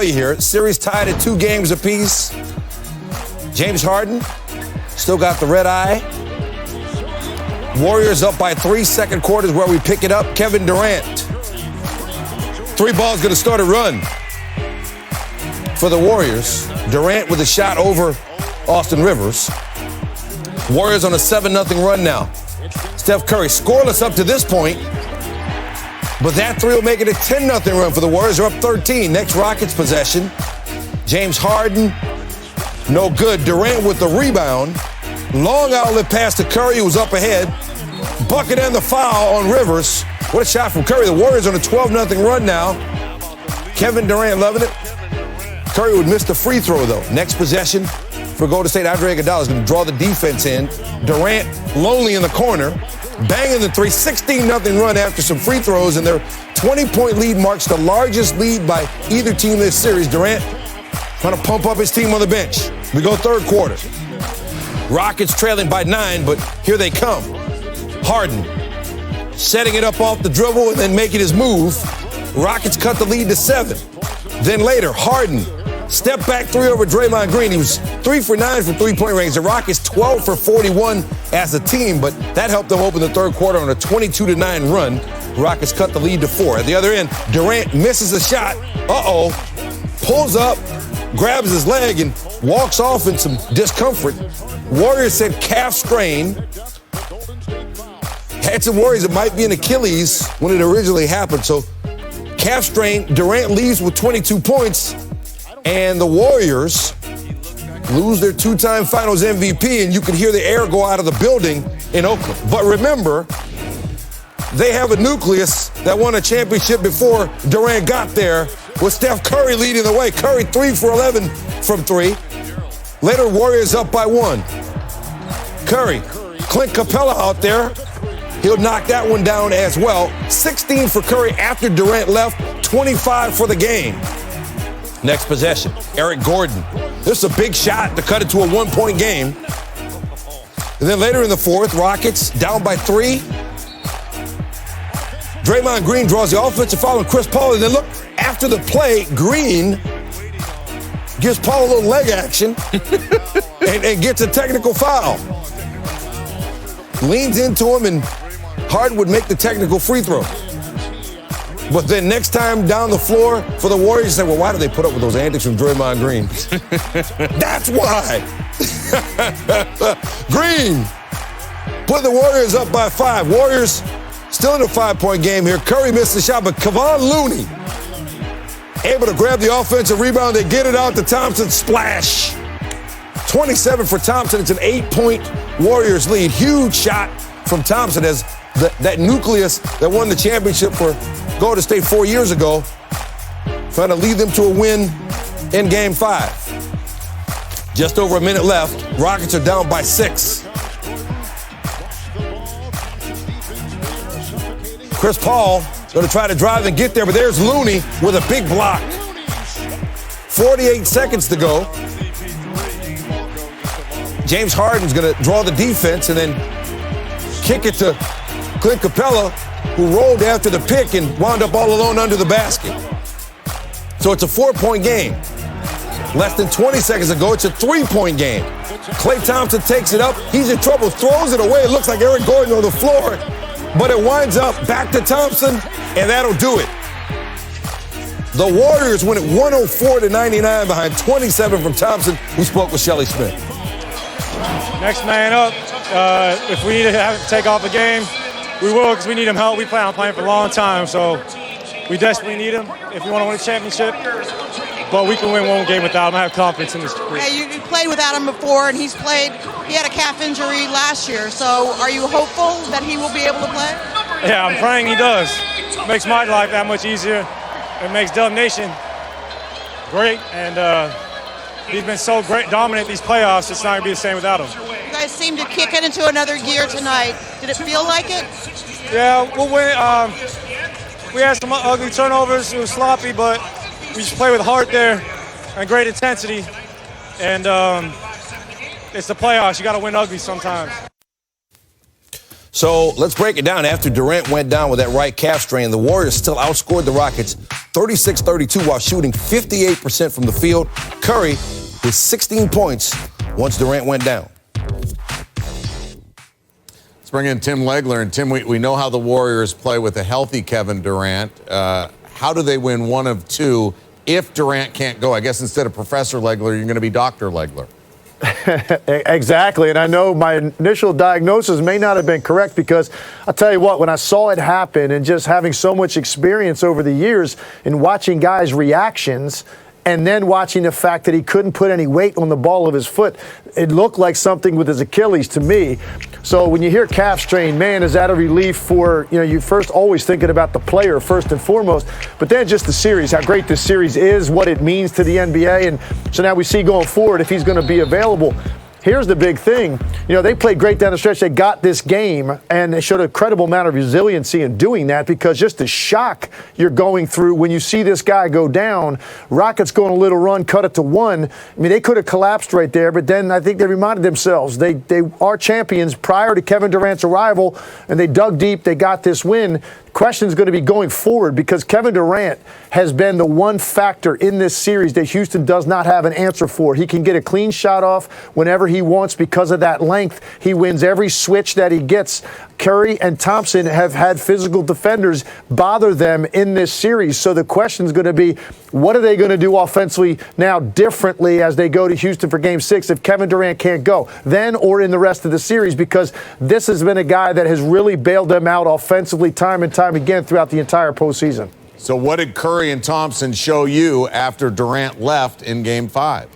Here, series tied at 2 games apiece. James Harden still got the red eye. Warriors up by 3, second quarter is where we pick it up. Kevin Durant. 3 balls going to start a run for the Warriors. Durant with a shot over Austin Rivers. Warriors on a 7-0 run now. Steph Curry scoreless up to this point. But that 3 will make it a 10-0 run for the Warriors. They're up 13. Next Rockets possession. James Harden, no good. Durant with the rebound. Long outlet pass to Curry, who was up ahead. Bucket and the foul on Rivers. What a shot from Curry. The Warriors on a 12-0 run now. Kevin Durant loving it. Curry would miss the free throw, though. Next possession for Golden State. Andre Iguodala is going to draw the defense in. Durant lonely in the corner. Banging the 3, 16-0 run after some free throws, and their 20-point lead marks the largest lead by either team this series. Durant trying to pump up his team on the bench. We go third quarter. Rockets trailing by 9, but here they come. Harden setting it up off the dribble and then making his move. Rockets cut the lead to 7. Then later, Harden step back 3 over Draymond Green. He was 3 for 9 from three-point range. The Rockets 12 for 41 as a team, but that helped them open the third quarter on a 22-9 run. Rockets cut the lead to 4. At the other end, Durant misses a shot. Pulls up, grabs his leg, and walks off in some discomfort. Warriors said calf strain. Had some worries it might be an Achilles when it originally happened. So calf strain, Durant leaves with 22 points. And the Warriors lose their 2-time Finals MVP, and you can hear the air go out of the building in Oakland. But remember, they have a nucleus that won a championship before Durant got there, with Steph Curry leading the way. Curry 3 for 11 from 3. Later, Warriors up by 1. Curry, Clint Capella out there. He'll knock that one down as well. 16 for Curry after Durant left, 25 for the game. Next possession, Eric Gordon. This is a big shot to cut it to a 1-point game. And then later in the fourth, Rockets down by 3. Draymond Green draws the offensive foul on Chris Paul. And then look, after the play, Green gives Paul a little leg action and gets a technical foul. Leans into him, and Harden would make the technical free throw. But then next time down the floor for the Warriors, say, well, why do they put up with those antics from Draymond Green? That's why. Green put the Warriors up by 5. Warriors still in a 5-point game here. Curry missed the shot, but Kevon Looney able to grab the offensive rebound and get it out to Thompson. Splash. 27 for Thompson. It's an 8-point Warriors lead. Huge shot from Thompson as that nucleus that won the championship for Golden State 4 years ago, trying to lead them to a win in Game 5. Just over a minute left. Rockets are down by 6. Chris Paul going to try to drive and get there, but there's Looney with a big block. 48 seconds to go. James Harden's going to draw the defense and then kick it to Clint Capella, who rolled after the pick and wound up all alone under the basket. So it's a 4-point game. Less than 20 seconds ago, it's a 3-point game. Klay Thompson takes it up. He's in trouble, throws it away. It looks like Eric Gordon on the floor, but it winds up back to Thompson, and that'll do it. The Warriors win it 104-99 behind 27 from Thompson, who spoke with Shelly Smith. Next man up. If we need to have to take off a game, we will, because we need him help. We plan on playing for a long time, so we desperately need him if we want to win a championship. But we can win one game without him. I have confidence in this group. Yeah, you played without him before, and he had a calf injury last year. So are you hopeful that he will be able to play? Yeah, I'm praying he does. It makes my life that much easier. It makes Dub Nation great, and he's been so great, dominant these playoffs. It's not going to be the same without him. You guys seem to kick it into another gear tonight. Did it feel like it? Yeah, we'll win. We had some ugly turnovers. It was sloppy, but we just play with heart there and great intensity. And it's the playoffs. You got to win ugly sometimes. So let's break it down. After Durant went down with that right calf strain, the Warriors still outscored the Rockets 36-32 while shooting 58% from the field. Curry with 16 points once Durant went down. Let's bring in Tim Legler. And Tim, we know how the Warriors play with a healthy Kevin Durant. How do they win one of two if Durant can't go? I guess instead of Professor Legler, you're going to be Dr. Legler. Exactly, and I know my initial diagnosis may not have been correct because I'll tell you what, when I saw it happen and just having so much experience over the years in watching guys' reactions and then watching the fact that he couldn't put any weight on the ball of his foot, it looked like something with his Achilles to me. So when you hear calf strain, man, is that a relief for, you first always thinking about the player first and foremost, but then just the series, how great this series is, what it means to the NBA. And so now we see going forward if he's going to be available. Here's the big thing. They played great down the stretch. They got this game, and they showed a credible amount of resiliency in doing that because just the shock you're going through when you see this guy go down, Rockets go on a little run, cut it to 1. I mean, they could have collapsed right there, but then I think they reminded themselves they are champions prior to Kevin Durant's arrival, and they dug deep. They got this win. Question is going to be going forward because Kevin Durant has been the one factor in this series that Houston does not have an answer for. He can get a clean shot off whenever he wants because of that length. He wins every switch that he gets. Curry and Thompson have had physical defenders bother them in this series. So the question is going to be, what are they going to do offensively now differently as they go to Houston for Game 6 if Kevin Durant can't go then or in the rest of the series? Because this has been a guy that has really bailed them out offensively time and time again throughout the entire postseason. So what did Curry and Thompson show you after Durant left in Game 5?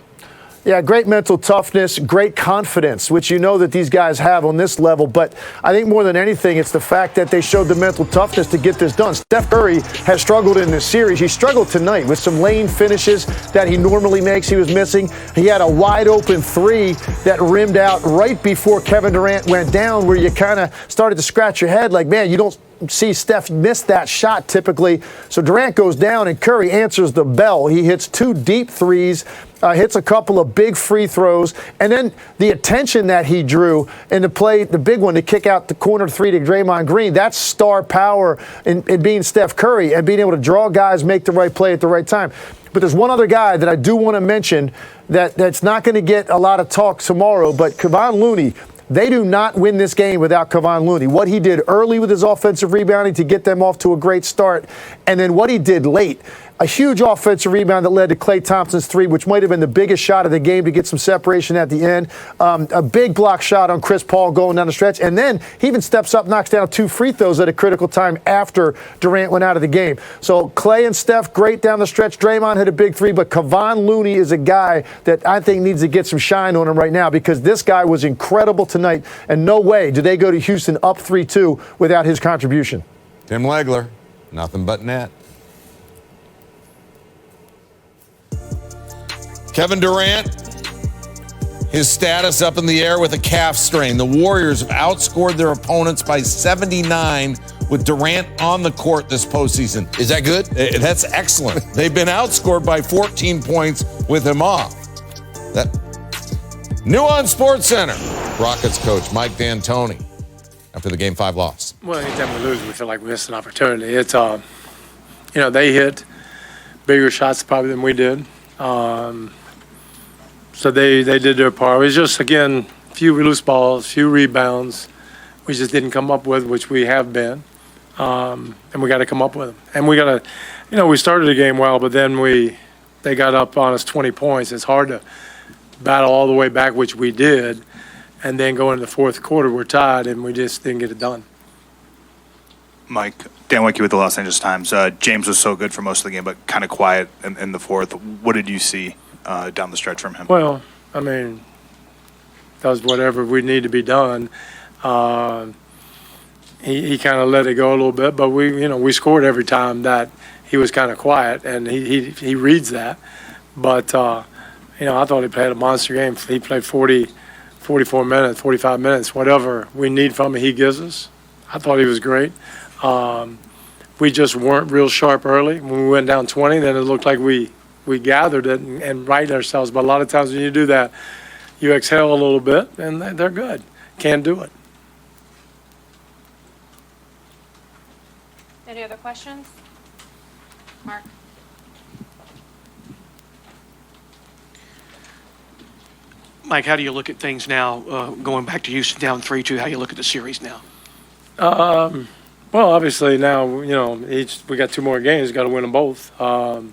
Yeah, great mental toughness, great confidence, which you know that these guys have on this level. But I think more than anything, it's the fact that they showed the mental toughness to get this done. Steph Curry has struggled in this series. He struggled tonight with some lane finishes that he normally makes. He was missing. He had a wide open 3 that rimmed out right before Kevin Durant went down, where you kind of started to scratch your head like, man, you don't see Steph miss that shot typically. So Durant goes down and Curry answers the bell. He hits 2 deep threes, hits a couple of big free throws, and then the attention that he drew in the play, the big one to kick out the corner 3 to Draymond Green, that's star power in being Steph Curry and being able to draw guys, make the right play at the right time. But there's one other guy that I do want to mention that's not going to get a lot of talk tomorrow, but Kevon Looney. They do not win this game without Kevon Looney. What he did early with his offensive rebounding to get them off to a great start, and then what he did late. A huge offensive rebound that led to Klay Thompson's 3, which might have been the biggest shot of the game to get some separation at the end. A big block shot on Chris Paul going down the stretch. And then he even steps up, knocks down 2 free throws at a critical time after Durant went out of the game. So Klay and Steph, great down the stretch. Draymond hit a big 3, but Kevon Looney is a guy that I think needs to get some shine on him right now because this guy was incredible tonight. And no way do they go to Houston up 3-2 without his contribution. Tim Legler, nothing but net. Kevin Durant, his status up in the air with a calf strain. The Warriors have outscored their opponents by 79 with Durant on the court this postseason. Is that good? That's excellent. They've been outscored by 14 points with him off. New on SportsCenter, Rockets coach Mike D'Antoni after the Game 5 loss. Well, anytime we lose, we feel like we missed an opportunity. It's, they hit bigger shots probably than we did. So they did their part. It was just, again, a few loose balls, few rebounds we just didn't come up with, which we have been. And we got to come up with them. And we got to, we started the game well, but then they got up on us 20 points. It's hard to battle all the way back, which we did, and then go into the fourth quarter, we're tied, and we just didn't get it done. Mike, Dan Wicke with the Los Angeles Times. James was so good for most of the game, but kind of quiet in the fourth. What did you see down the stretch from him? Well, I mean, does whatever we need to be done. He kind of let it go a little bit, but we scored every time that he was kind of quiet, and he reads that. But I thought he played a monster game. He played 44 minutes, 45 minutes, whatever we need from him, he gives us. I thought he was great. We just weren't real sharp early. When we went down 20, then it looked like we gathered it and righted ourselves. But a lot of times when you do that, you exhale a little bit, and they're good. Can't do it. Any other questions? Mark? Mike, how do you look at things now, going back to Houston down 3-2? How do you look at the series now? Well, obviously now, we got 2 more games, got to win them both. And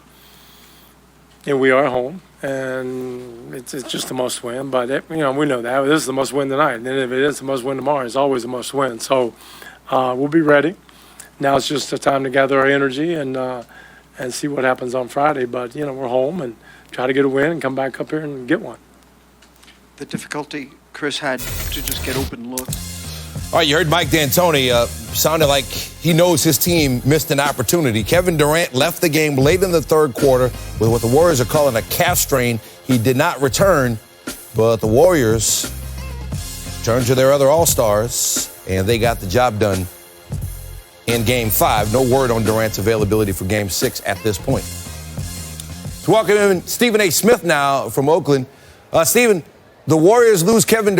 we are home, and it's just a must win. But, we know that. This is the must win tonight. And if it is the must win tomorrow, it's always a must win. So we'll be ready. Now it's just a time to gather our energy and see what happens on Friday. But, we're home and try to get a win and come back up here and get one. The difficulty Chris had to just get open looks. All right, you heard Mike D'Antoni. Sounded like he knows his team missed an opportunity. Kevin Durant left the game late in the third quarter with what the Warriors are calling a calf strain. He did not return, but the Warriors turned to their other All-Stars, and they got the job done in Game 5. No word on Durant's availability for Game 6 at this point. So welcome in Stephen A. Smith now from Oakland. Stephen, the Warriors lose Kevin Durant.